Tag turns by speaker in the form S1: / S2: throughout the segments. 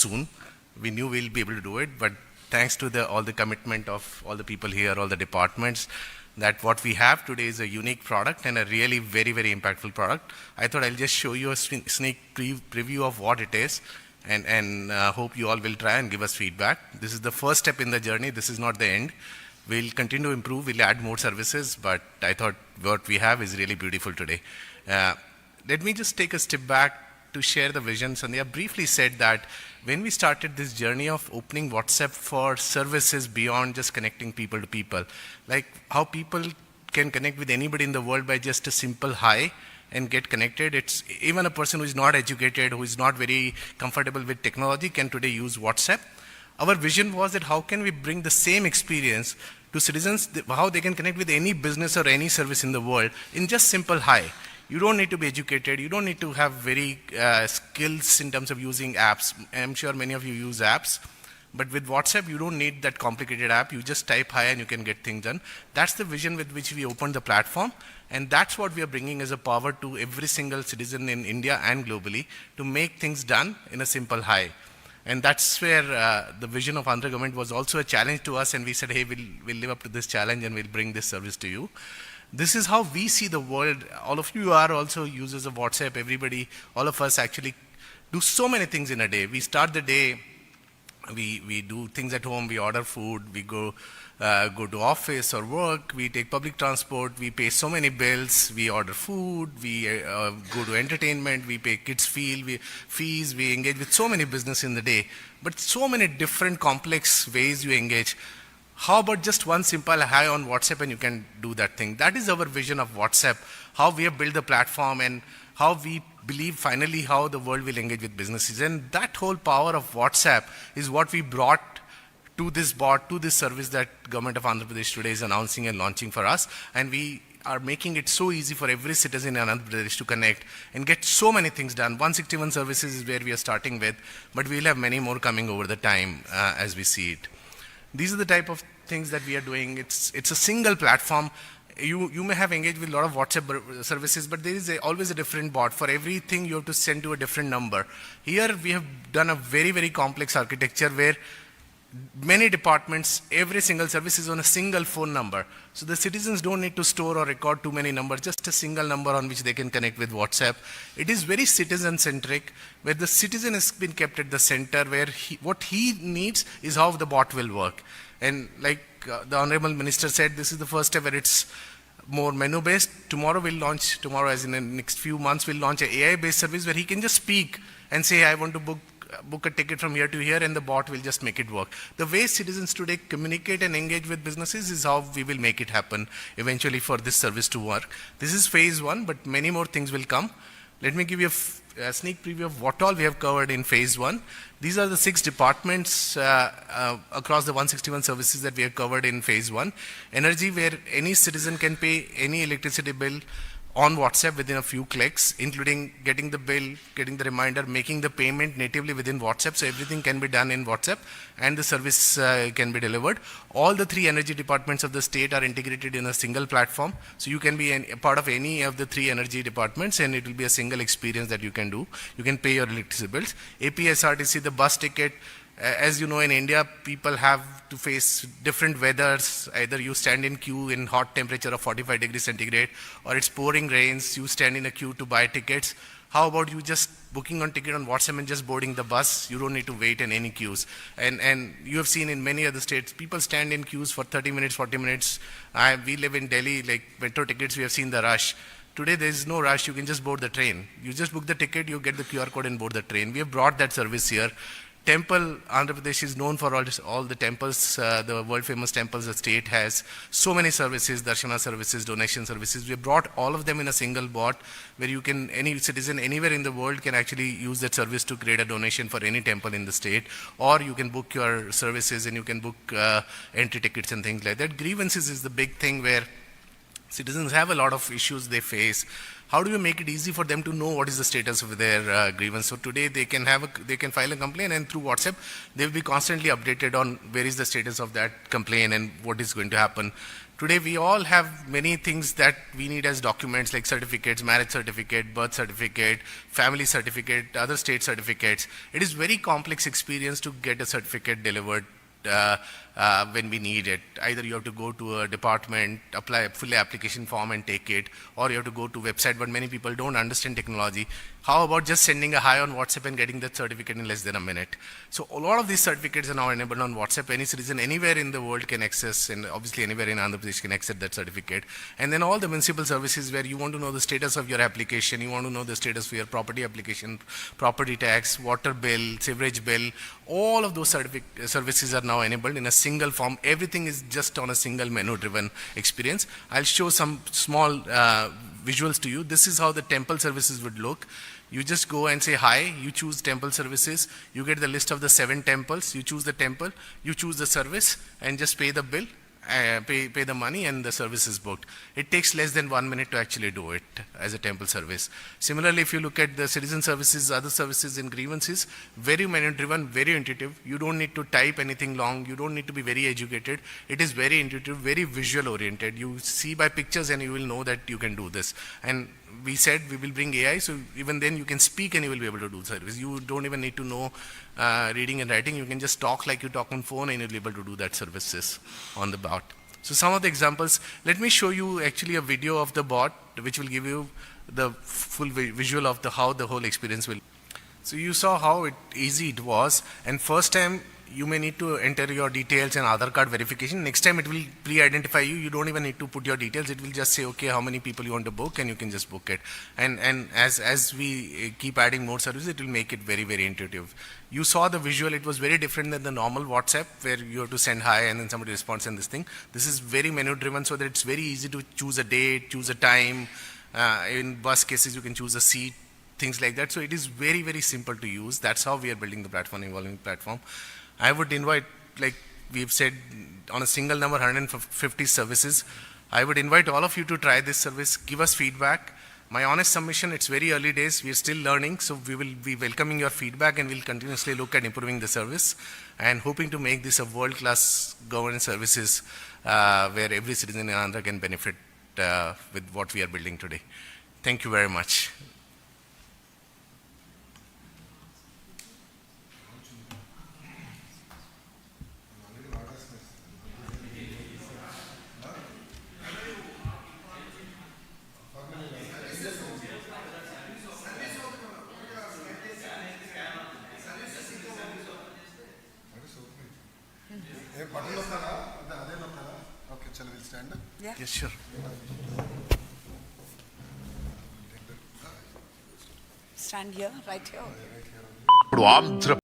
S1: soon. We knew we'll be able to do it, but thanks to all the commitment of all the people here, all the departments, that what we have today is a unique product and a really very impactful product. I thought I'll just show you a sneak preview of what it is, and hope you all will try and give us feedback. This is the first step in the journey. This is not the end. We'll continue to improve. We'll add more services, but I thought what we have is really beautiful today. Let me just take a step back to share the vision. Sandhya briefly said that when we started this journey of opening WhatsApp for services beyond just connecting people to people, like how people can connect with anybody in the world by just a simple hi and get connected. It's even a person who is not educated, who is not very comfortable with technology can today use WhatsApp. Our vision was that how can we bring the same experience to citizens, how they can connect with any business or any service in the world in just simple hi. You don't need to be educated. You don't need to have very skills in terms of using apps. I'm sure many of you use apps, but with WhatsApp, you don't need that complicated app. You just type hi and you can get things done. That's the vision with which we opened the platform, and that's what we are bringing as a power to every single citizen in India and globally to make things done in a simple hi. And that's where the vision of Andhra government was also a challenge to us, and we said, hey, we'll live up to this challenge and we'll bring this service to you. This is how we see the world. All of you are also users of WhatsApp. Everybody, all of us actually do so many things in a day. We start the day, we do things at home, we order food, we go to office or work, we take public transport, we pay so many bills, we order food, we go to entertainment, we pay kids' fees, we engage with so many business in the day. But so many different complex ways you engage. How about just one simple hi on WhatsApp and you can do that thing? That is our vision of WhatsApp, how we have built the platform and how we believe finally how the world will engage with businesses. And that whole power of WhatsApp is what we brought to this bot, to this service that government of Andhra Pradesh today is announcing and launching for us. And we are making it so easy for every citizen in Andhra Pradesh to connect and get so many things done. 161 services is where we are starting with, but we'll have many more coming over the time as we see it. These are the type of things that we are doing. It's a single platform. You may have engaged with a lot of WhatsApp services, but there is always a different bot. For everything, you have to send to a different number. Here, we have done a very complex architecture where many departments, every single service is on a single phone number. So the citizens don't need to store or record too many numbers, just a single number on which they can connect with WhatsApp. It is very citizen-centric, where the citizen has been kept at the center, where what he needs is how the bot will work. And like the Honorable Minister said, this is the first step where it's more menu-based. Tomorrow as in the next few months, we'll launch an AI-based service where he can just speak and say, I want to book a ticket from here to here, and the bot will just make it work. The way citizens today communicate and engage with businesses is how we will make it happen eventually for this service to work. This is phase one, but many more things will come. Let me give you a sneak preview of what all we have covered in phase one. These are the 6 departments across the 161 services that we have covered in phase one. Energy, where any citizen can pay any electricity bill on WhatsApp within a few clicks, including getting the bill, getting the reminder, making the payment natively within WhatsApp. So everything can be done in WhatsApp and the service can be delivered. All the 3 energy departments of the state are integrated in a single platform. So you can be a part of any of the 3 energy departments and it will be a single experience that you can do. You can pay your electricity bills. APSRTC, the bus ticket. As you know, in India, people have to face different weathers. Either you stand in queue in hot temperature of 45 degrees centigrade, or it's pouring rains, you stand in a queue to buy tickets. How about you just booking on ticket on WhatsApp and just boarding the bus? You don't need to wait in any queues. And you have seen in many other states, people stand in queues for 30 minutes, 40 minutes. We live in Delhi, like metro tickets, we have seen the rush. Today, there is no rush. You can just board the train. You just book the ticket, you get the QR code and board the train. We have brought that service here. Temple, Andhra Pradesh is known for all the temples, the world famous temples the state has. So many services, darshana services, donation services. We brought all of them in a single bot where you can, any citizen anywhere in the world can actually use that service to create a donation for any temple in the state. Or you can book your services and you can book entry tickets and things like that. Grievances is the big thing where Citizens have a lot of issues they face. How do you make it easy for them to know what is the status of their grievance? So today they can file a complaint, and through WhatsApp they will be constantly updated on where is the status of that complaint and what is going to happen. Today we all have many things that we need as documents, like certificates, marriage certificate, birth certificate, family certificate, other state certificates. It is very complex experience to get a certificate delivered uh, when we need it. Either you have to go to a department, fill the application form and take it, or you have to go to website, but many people don't understand technology. How about just sending a hi on WhatsApp and getting that certificate in less than a minute? So a lot of these certificates are now enabled on WhatsApp. Any citizen anywhere in the world can access, and obviously anywhere in Andhra Pradesh can access that certificate. And then all the municipal services where you want to know the status of your application, you want to know the status for your property application, property tax, water bill, sewerage bill, all of those services are now enabled in a single form. Everything is just on a single menu-driven experience. I'll show some small visuals to you. This is how the temple services would look. You just go and say hi, you choose temple services, you get the list of the 7 temples, you choose the temple, you choose the service, and just pay the bill, pay the money, and the service is booked. It takes less than 1 minute to actually do it as a temple service. Similarly, if you look at the citizen services, other services in grievances, very menu driven, very intuitive. You don't need to type anything long, you don't need to be very educated. It is very intuitive, very visual oriented. You see by pictures and you will know that you can do this. And we said we will bring AI, so even then you can speak and you will be able to do service. You don't even need to know reading and writing. You can just talk like you talk on phone and you'll be able to do that services on the bot. So some of the examples, let me show you actually a video of the bot which will give you the full visual of how the whole experience will. So you saw how easy it was, and first time you may need to enter your details and Aadhaar card verification. Next time it will pre-identify you. You don't even need to put your details. It will just say, okay, how many people you want to book, and you can just book it. And as we keep adding more services, it will make it very, very intuitive. You saw the visual. It was very different than the normal WhatsApp where you have to send hi and then somebody responds and this thing. This is very menu driven, so that it's very easy to choose a date, choose a time. In bus cases, you can choose a seat, things like that. So it is very, very simple to use. That's how we are building the platform, evolving platform. I would invite, like we've said, on a single number, 150 services. I would invite all of you to try this service, give us feedback. My honest submission, it's very early days, we're still learning, so we will be welcoming your feedback and we'll continuously look at improving the service and hoping to make this a world-class governance services where every citizen in Andhra can benefit with what we are building today. Thank you very much.
S2: Yeah.
S1: Yes, sure.
S2: Stand here, right here.
S3: ఇప్పుడు ఆంధ్ర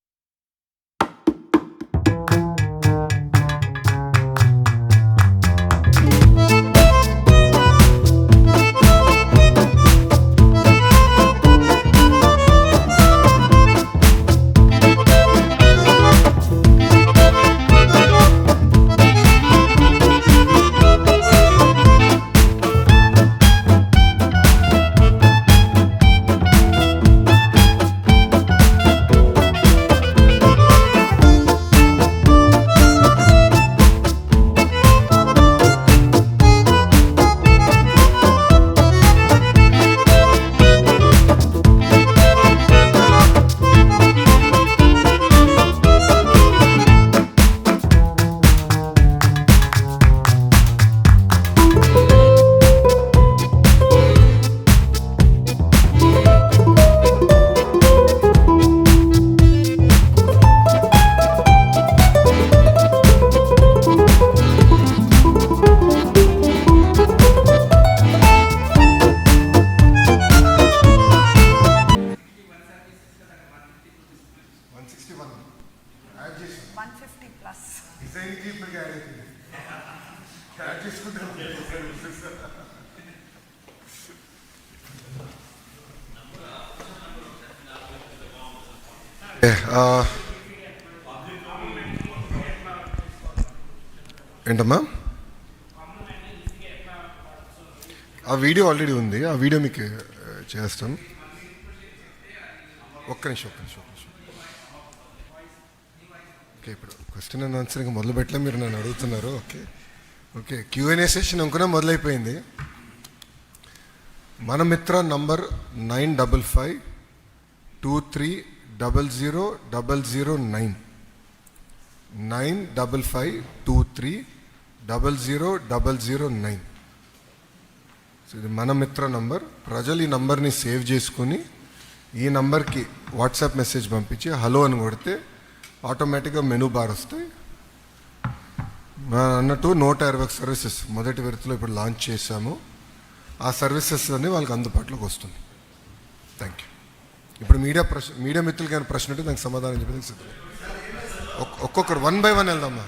S3: ఏంటమ్మా
S4: ఆ video already ఉంది, ఆ video మీకు చేస్తాం. ఒక్క నిమిషం. Okay, ఇప్పుడు క్వశ్చన్ అండ్ ఆన్సర్ ఇంకా మొదలు పెట్టలే, మీరు నన్ను అడుగుతున్నారు. ఓకే Q&A సెషన్ అనుకున్నా మొదలైపోయింది. మన మిత్ర నంబర్ 9552300009 9552300009. సో ఇది మన మిత్ర నంబర్. ప్రజలు ఈ నంబర్ని సేవ్ చేసుకుని ఈ నంబర్కి వాట్సాప్ మెసేజ్ పంపించి హలో అని కొడితే ఆటోమేటిక్గా మెనూ బార్ వస్తాయి. అన్నట్టు 120 సర్వీసెస్ మొదటి విడతలో ఇప్పుడు లాంచ్ చేశాము. ఆ సర్వీసెస్ అన్నీ వాళ్ళకి అందుబాటులోకి వస్తుంది. Thank you. ఇప్పుడు మీడియా మిత్రులకి ఏమైనా ప్రశ్న ఉంటే దానికి సమాధానం చెప్పేది సిద్ధం. ఒక్కొక్కరు 1 by 1 వెళ్దామా?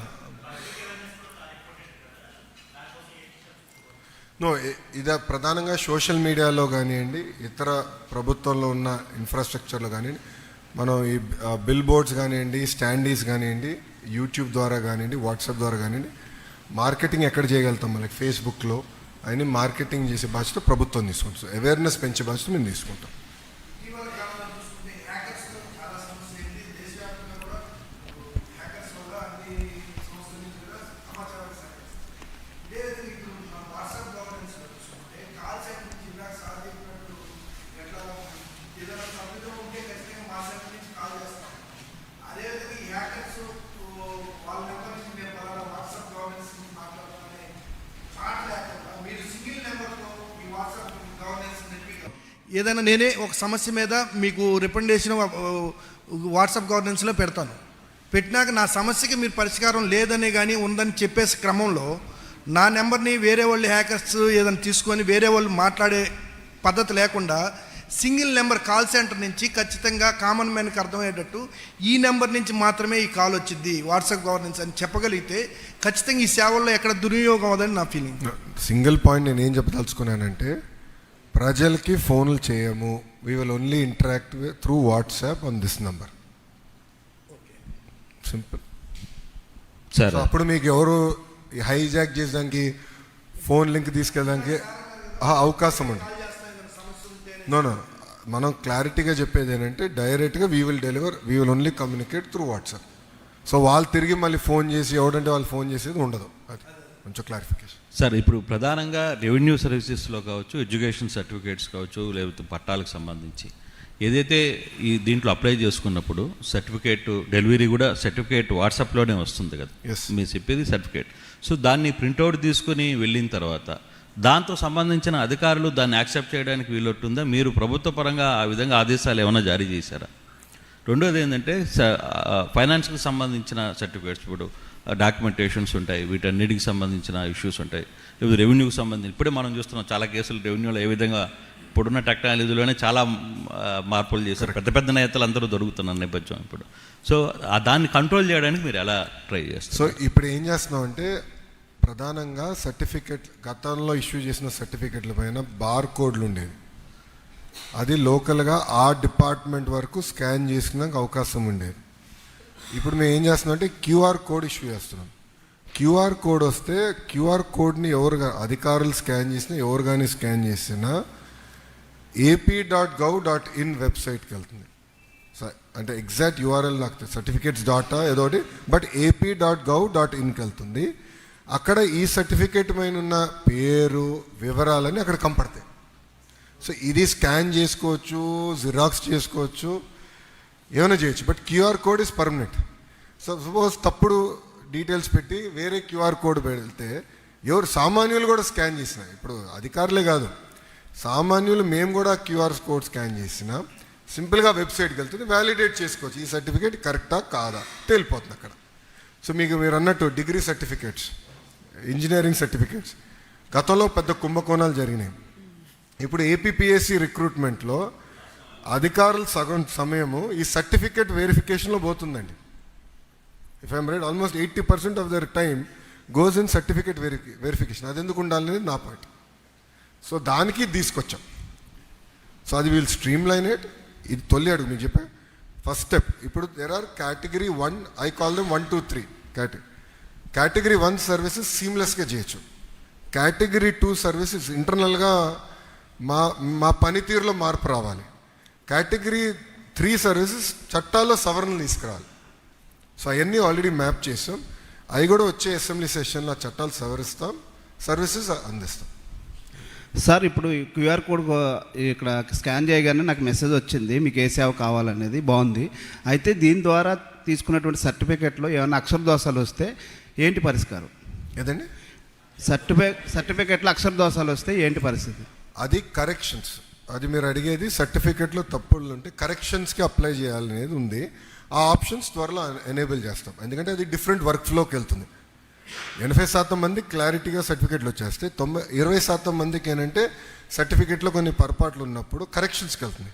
S4: ఇది ప్రధానంగా సోషల్ మీడియాలో కానివ్వండి, ఇతర ప్రభుత్వంలో ఉన్న ఇన్ఫ్రాస్ట్రక్చర్లో కానివ్వండి, మనం ఈ బిల్ బోర్డ్స్ కానివ్వండి, స్టాండీస్ కానివ్వండి, యూట్యూబ్ ద్వారా కానివ్వండి, వాట్సాప్ ద్వారా కానివ్వండి, మార్కెటింగ్ ఎక్కడ చేయగలుగుతాం? మనకి ఫేస్బుక్లో అయినా మార్కెటింగ్ చేసే బాధ్యత ప్రభుత్వం తీసుకుంటాం. సో అవేర్నెస్ పెంచే బాధ్యత మేము తీసుకుంటాం.
S5: ఏదైనా నేనే ఒక సమస్య మీద మీకు రికమెండేషన్ వాట్సాప్ గవర్నెన్స్లో పెడతాను. పెట్టినాక నా సమస్యకి మీరు పరిష్కారం లేదని కానీ ఉందని చెప్పేసి క్రమంలో నా నెంబర్ని వేరే వాళ్ళు హ్యాకర్స్ ఏదైనా తీసుకొని వేరే వాళ్ళు మాట్లాడే పద్ధతి లేకుండా సింగిల్ నెంబర్ కాల్ సెంటర్ నుంచి ఖచ్చితంగా కామన్ మ్యాన్కి అర్థమయ్యేటట్టు ఈ నెంబర్ నుంచి మాత్రమే ఈ కాల్ వచ్చింది వాట్సాప్ గవర్నెన్స్ అని చెప్పగలిగితే ఖచ్చితంగా ఈ సేవల్లో ఎక్కడ దుర్వినియోగం అవ్వదని నా ఫీలింగ్.
S4: సింగిల్ పాయింట్ నేను ఏం చెప్పదలుచుకున్నానంటే, ప్రజలకి ఫోన్లు చేయము. We will only interact through WhatsApp on this number. Simple sir. అప్పుడు మీకు ఎవరు హైజాక్ చేసడానికి ఫోన్ లింక్ తీసుకెళ్ళడానికి అవకాశం ఉంది. నో మనం క్లారిటీగా చెప్పేది ఏంటంటే, డైరెక్ట్గా we will only communicate through WhatsApp. So వాళ్ళు తిరిగి మళ్ళీ ఫోన్ చేసి ఎవడంటే వాళ్ళు ఫోన్ చేసేది ఉండదు. అది కొంచెం క్లారిఫికేషన్
S6: సార్. ఇప్పుడు ప్రధానంగా రెవెన్యూ సర్వీసెస్లో కావచ్చు, ఎడ్యుకేషన్ సర్టిఫికేట్స్ కావచ్చు, లేకపోతే పట్టాలకు సంబంధించి ఏదైతే ఈ దీంట్లో అప్లై చేసుకున్నప్పుడు సర్టిఫికేట్ డెలివరీ కూడా సర్టిఫికేట్ వాట్సాప్లోనే వస్తుంది కదా, మీరు చెప్పేది సర్టిఫికేట్. సో దాన్ని ప్రింట్అవుట్ తీసుకుని వెళ్ళిన తర్వాత దాంతో సంబంధించిన అధికారులు దాన్ని యాక్సెప్ట్ చేయడానికి వీలొట్టుందా? మీరు ప్రభుత్వ పరంగా ఆ విధంగా ఆదేశాలు ఏమైనా జారీ చేశారా? రెండోది ఏంటంటే, ఫైనాన్స్కి సంబంధించిన సర్టిఫికేట్స్, ఇప్పుడు డాక్యుమెంటేషన్స్ ఉంటాయి, వీటన్నిటికి సంబంధించిన ఇష్యూస్ ఉంటాయి. లేకపోతే రెవెన్యూకి సంబంధించి ఇప్పుడే మనం చూస్తున్నాం చాలా కేసులు రెవెన్యూలో ఏ విధంగా ఇప్పుడున్న టెక్నాలజీలోనే చాలా మార్పులు చేశారు. పెద్ద పెద్ద నేతలు అందరూ దొరుకుతున్న నేపథ్యం ఇప్పుడు. సో దాన్ని కంట్రోల్ చేయడానికి మీరు ఎలా ట్రై చేస్తారు?
S4: సో ఇప్పుడు ఏం చేస్తున్నాం అంటే, ప్రధానంగా సర్టిఫికెట్ గతంలో ఇష్యూ చేసిన సర్టిఫికెట్ల పైన బార్ కోడ్లు ఉండేవి. అది లోకల్గా ఆ డిపార్ట్మెంట్ వరకు స్కాన్ చేసుకున్నాక అవకాశం ఉండేది. ఇప్పుడు మేము ఏం చేస్తున్నాం అంటే క్యూఆర్ కోడ్ ఇష్యూ చేస్తున్నాం. క్యూఆర్ కోడ్ వస్తే క్యూఆర్ కోడ్ని అధికారులు స్కాన్ చేసినా, ఎవరు కానీ స్కాన్ చేసినా AP.gov.in వెబ్సైట్కి వెళ్తుంది. అంటే ఎగ్జాక్ట్ యూఆర్ఎల్ నాకు సర్టిఫికేట్స్ డాటా ఏదోటి, బట్ AP.gov.inకి వెళ్తుంది. అక్కడ ఈ సర్టిఫికేట్ పైన ఉన్న పేరు వివరాలని అక్కడ కంపడతాయి. సో ఇది స్కాన్ చేసుకోవచ్చు, జిరాక్స్ చేసుకోవచ్చు, ఏమైనా చేయొచ్చు. But QR code is permanent. So suppose తప్పుడు డీటెయిల్స్ పెట్టి వేరే క్యూఆర్ కోడ్ పెడితే ఎవరు సామాన్యులు కూడా స్కాన్ చేసిన, ఇప్పుడు అధికారులే కాదు, సామాన్యులు మేము కూడా క్యూఆర్ కోడ్ స్కాన్ చేసిన సింపుల్గా వెబ్సైట్కి వెళ్తుంది, వ్యాలిడేట్ చేసుకోవచ్చు. ఈ సర్టిఫికేట్ కరెక్టా కాదా తేలిపోతుంది అక్కడ. సో మీరు అన్నట్టు డిగ్రీ సర్టిఫికేట్స్, ఇంజనీరింగ్ సర్టిఫికేట్స్ గతంలో పెద్ద కుంభకోణాలు జరిగినాయి. ఇప్పుడు ఏపీపీఎస్సీ రిక్రూట్మెంట్లో అధికారులు సగం సమయము ఈ సర్టిఫికేట్ వెరిఫికేషన్లో పోతుందండి. If I'm right, almost 80% of their time goes in certificate verification. అది ఎందుకు ఉండాలనేది నా పాయింట్. సో దానికి తీసుకొచ్చాం. సో అది వీల్ స్ట్రీమ్ లైన్ ఇట్. ఇది తొలి అడుగు మీకు చెప్పే ఫస్ట్ స్టెప్. ఇప్పుడు there are category 1, I call them 1, 2, 3 category 1 services సీమ్లెస్గా చేయొచ్చు. కేటగిరీ 2 సర్వీసెస్ ఇంటర్నల్గా మా పనితీరులో మార్పు రావాలి. కేటగిరీ 3 సర్వీసెస్ చట్టాల్లో సవరణలు తీసుకురావాలి. సో అవన్నీ ఆల్రెడీ మ్యాప్ చేసాం. అవి కూడా వచ్చే అసెంబ్లీ సెషన్లో ఆ చట్టాలు సవరిస్తాం, సర్వీసెస్ అందిస్తాం.
S7: సార్ ఇప్పుడు క్యూఆర్ కోడ్ ఇక్కడ స్కాన్ చేయగానే నాకు మెసేజ్ వచ్చింది మీకు ఏ సేవ కావాలనేది, బాగుంది. అయితే దీని ద్వారా తీసుకున్నటువంటి సర్టిఫికేట్లో ఏమైనా అక్షర దోషాలు వస్తే ఏంటి పరిష్కారం?
S4: ఏదండి?
S7: సర్టిఫికేట్లో అక్షర దోషాలు వస్తే ఏంటి పరిస్థితి?
S4: అది కరెక్షన్స్. అది మీరు అడిగేది సర్టిఫికేట్లో తప్పులు ఉంటే కరెక్షన్స్కి అప్లై చేయాలనేది ఉంది. ఆ ఆప్షన్స్ త్వరలో ఎనేబుల్ చేస్తాం, ఎందుకంటే అది డిఫరెంట్ వర్క్ ఫ్లోకి వెళ్తుంది. 80% మంది క్లారిటీగా సర్టిఫికేట్లు వచ్చేస్తే 20% మందికి ఏంటంటే సర్టిఫికేట్లో కొన్ని పొరపాట్లు ఉన్నప్పుడు కరెక్షన్స్కి వెళ్తుంది.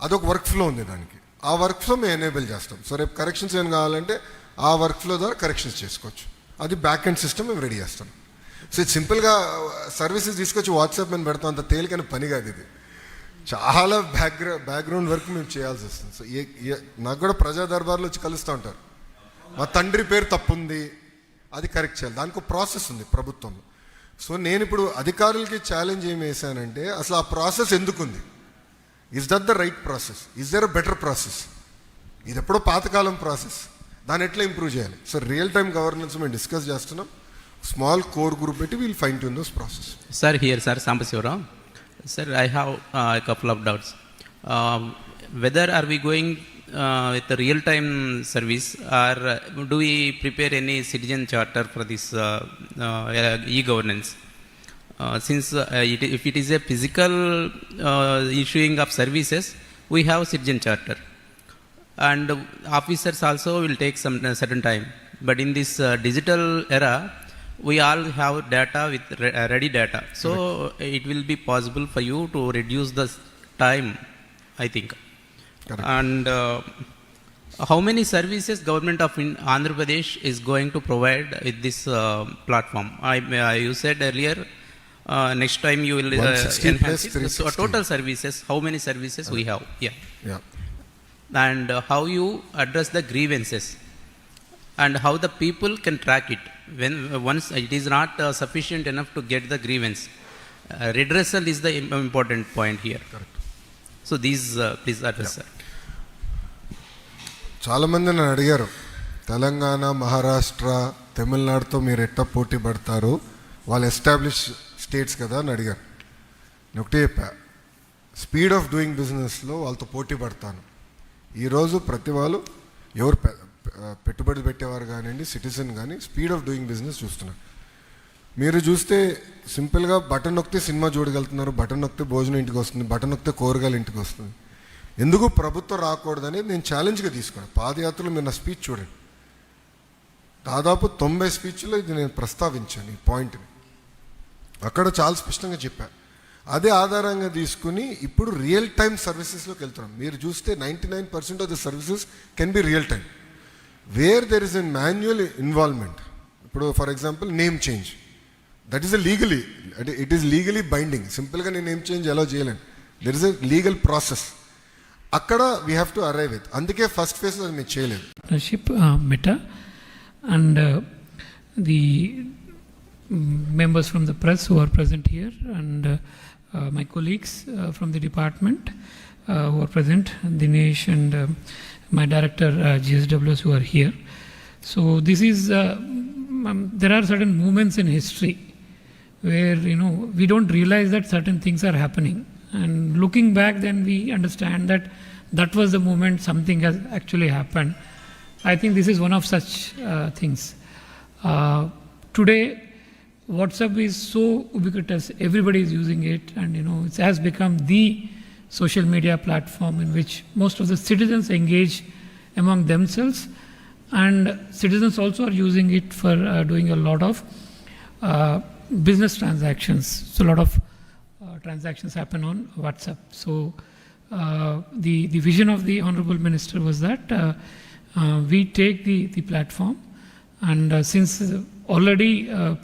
S4: అదొక వర్క్ ఫ్లో ఉంది దానికి. ఆ వర్క్ ఫ్లో మేము ఎనేబుల్ చేస్తాం. సో రేపు కరెక్షన్స్ ఏం కావాలంటే ఆ వర్క్ ఫ్లో ద్వారా కరెక్షన్స్ చేసుకోవచ్చు. అది బ్యాక్ ఎండ్ సిస్టమ్ మేము రెడీ చేస్తాం. సో ఇది సింపుల్గా సర్వీసెస్ తీసుకొచ్చి వాట్సాప్ మీద పెడతాం, అంత తేలికైన పని కాదు ఇది. చాలా బ్యాక్గ్రౌండ్ వర్క్ మేము చేయాల్సి వస్తుంది. సో నాకు కూడా ప్రజా దర్బార్లో వచ్చి కలుస్తూ ఉంటారు, మా తండ్రి పేరు తప్పుంది, అది కరెక్ట్ చేయాలి. దానికి ఒక ప్రాసెస్ ఉంది ప్రభుత్వంలో. సో నేను ఇప్పుడు అధికారులకి ఛాలెంజ్ ఏమి వేసానంటే అసలు ఆ ప్రాసెస్ ఎందుకుంది, is that the right process, is there a better process? ఇది ఎప్పుడో పాతకాలం ప్రాసెస్, దాన్ని ఎట్లా ఇంప్రూవ్ చేయాలి? సో రియల్ టైమ్ గవర్నెన్స్ మేము డిస్కస్ చేస్తున్నాం. స్మాల్ కోర్ గ్రూప్ పెట్టి we'll fine tune those process.
S8: Sir, here, sir, Sampasivaram. Sir, I have a couple of doubts. Whether are we going with the real-time service, or do we prepare any citizen charter for this e-governance? Since if it is a physical issuing of services, we have citizen charter, and officers also will take some certain time. But in this digital era, we all have data with ready data, so it will be possible for you to reduce the time, I think.
S4: Correct.
S8: And how many services government of Andhra Pradesh is going to provide with this platform? You said earlier next time you will
S4: 160
S8: enhance
S4: plus
S8: it. So
S4: 360.
S8: total services, how many services we have?
S4: Yeah.
S8: And how you address the grievances, and how the people can track it when once it is not sufficient enough to get the grievance. Redressal is the important point here.
S4: Correct.
S8: So these please address, sir.
S4: చాలామంది నన్ను అడిగారు, తెలంగాణ, మహారాష్ట్ర, తమిళనాడుతో మీరు ఎట్లా పోటీ పడతారు, వాళ్ళు establish states కదా అని అడిగారు. నేను ఒకటే చెప్పా, స్పీడ్ ఆఫ్ డూయింగ్ బిజినెస్లో వాళ్ళతో పోటీ పడతాను. ఈరోజు ప్రతి వాళ్ళు ఎవరు పెట్టుబడి పెట్టేవారు కానివ్వండి, సిటిజన్ కానీ స్పీడ్ ఆఫ్ డూయింగ్ బిజినెస్ చూస్తున్నారు. మీరు చూస్తే సింపుల్గా బటన్ నొక్కితే సినిమా చూడగలుగుతున్నారు, బటన్ నొక్కితే భోజనం ఇంటికి వస్తుంది, బటన్ నొక్కితే కూరగాయలు ఇంటికి వస్తుంది. ఎందుకు ప్రభుత్వం రాకూడదని నేను ఛాలెంజ్గా తీసుకున్నాను. పాదయాత్రలో మీరు నా స్పీచ్ చూడండి, దాదాపు 90 స్పీచ్లో ఇది నేను ప్రస్తావించాను ఈ పాయింట్ని. అక్కడ చాలా స్పష్టంగా చెప్పాను. అదే ఆధారంగా తీసుకుని ఇప్పుడు రియల్ టైమ్ సర్వీసెస్లోకి వెళ్తున్నాం. మీరు చూస్తే 99% of the services can be real time, where there is a manual involvement. ఇప్పుడు for example name change, that is legally, అంటే ఇట్ ఈస్ లీగలీ బైండింగ్. సింపుల్గా నేను నేమ్ చేంజ్ ఎలా చేయలేను, there is a legal process. అక్కడ we have to arrive with. అందుకే first phase అది మీరు చేయలేదు.
S9: Meta and the members from the press who are present here, and my colleagues from the department who are present, Dinesh and my director GSWs who are here. So this is there are certain moments in history where we don't realize that certain things are happening, and looking back then we understand that that was the moment something has actually happened. I think this is one of such things. Today WhatsApp is so ubiquitous, everybody is using it, and it has become the social media platform in which most of the citizens engage among themselves, and citizens also are using it for doing a lot of business transactions. So a lot of transactions happen on WhatsApp. So the vision of the Honorable Minister was that we take the platform, and since already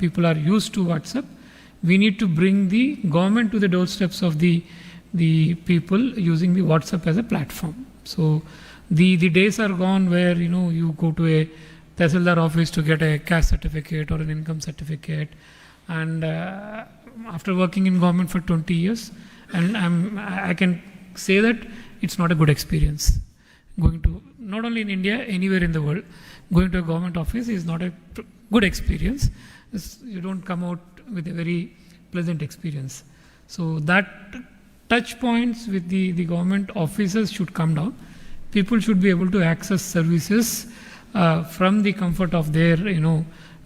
S9: people are used to WhatsApp, we need to bring the government to the doorsteps of the people using the WhatsApp as a platform. So the days are gone where you go to a Tehsildar office to get a caste certificate or an income certificate, And after working in government for 20 years, and I can say that it's not a good experience. Going to, not only in India, anywhere in the world, going to a government office is not a good experience. You don't come out with a very pleasant experience. So that touch points with the government officers should come down. People should be able to access services from the comfort of their,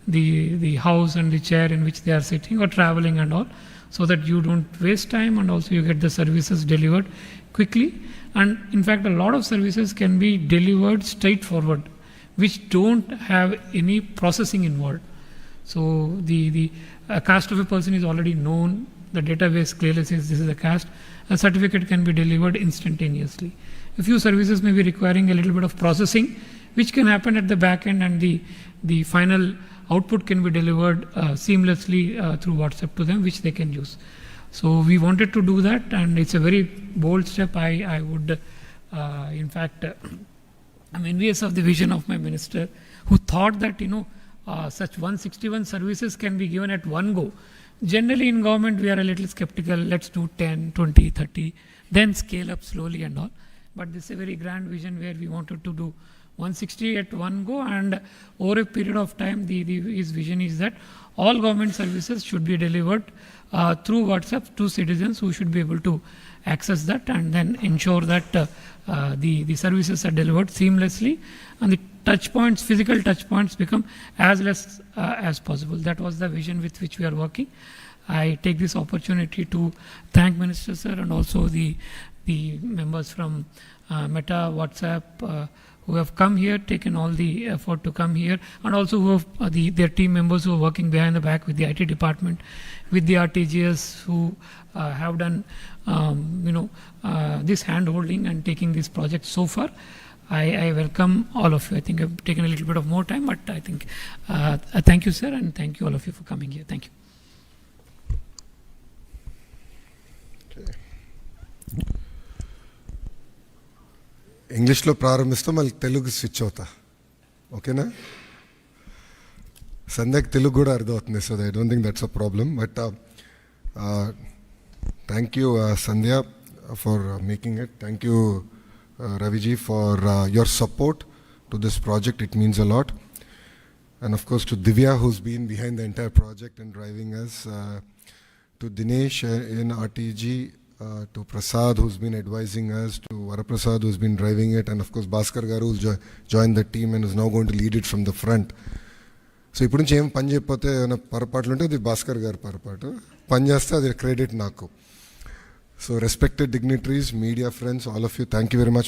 S9: the house and the chair in which they are sitting or traveling and all, so that you don't waste time and also you get the services delivered quickly. And in fact, a lot of services can be delivered straightforward, which don't have any processing involved. So the caste of a person is already known. The database clearly says this is a caste. A certificate can be delivered instantaneously. A few services may be requiring a little bit of processing, which can happen at the back end, and the final output can be delivered seamlessly through WhatsApp to them, which they can use. So we wanted to do that, and it's a very bold step. I would, in fact, I'm envious of the vision of my minister, who thought that, such 161 services can be given at one go. Generally in government, we are a little skeptical. Let's do 10, 20, 30, then scale up slowly and all. But this is a very grand vision where we wanted to do 160 at one go, and over a period of time, his vision is that all government services should be delivered through WhatsApp to citizens who should be able to access that, and then ensure that the services are delivered seamlessly, and the touch points, physical touch points, become as less as possible. That was the vision with which we are working. I take this opportunity to thank Minister Sir and also the members from Meta, WhatsApp, who have come here, taken all the effort to come here, and also who have their team members who are working behind the back with the IT department, with the RTGS, who have done this hand-holding and taking this project so far. I welcome all of you. I think I've taken a little bit of more time, but I think thank you, sir, and thank you all of you for coming here. Thank you.
S4: ఇంగ్లీష్లో ప్రారంభిస్తే మళ్ళీ Telugu switch అవుతా, ఓకేనా? సంధ్యకి తెలుగు కూడా అర్థమవుతుంది, so I don't think that's a problem. But thank you Sandhya for making it. Thank you Raviji for your support to this project. It means a lot. And of course to Divya, who's been behind the entire project and driving us, to Dinesh in RTG, to Prasad, who's been advising us, to Varaprasad, who's been driving it, and of course Bhaskar Garu, who's joined the team and is now going to lead it from the front. So ఇప్పుడు నుంచి ఏం పని చేయకపోతే ఏమైనా పొరపాట్లు ఉంటే అది భాస్కర్ గారు పొరపాటు, పని చేస్తే అది క్రెడిట్ నాకు. So respected dignitaries, media friends, all of you, thank you very much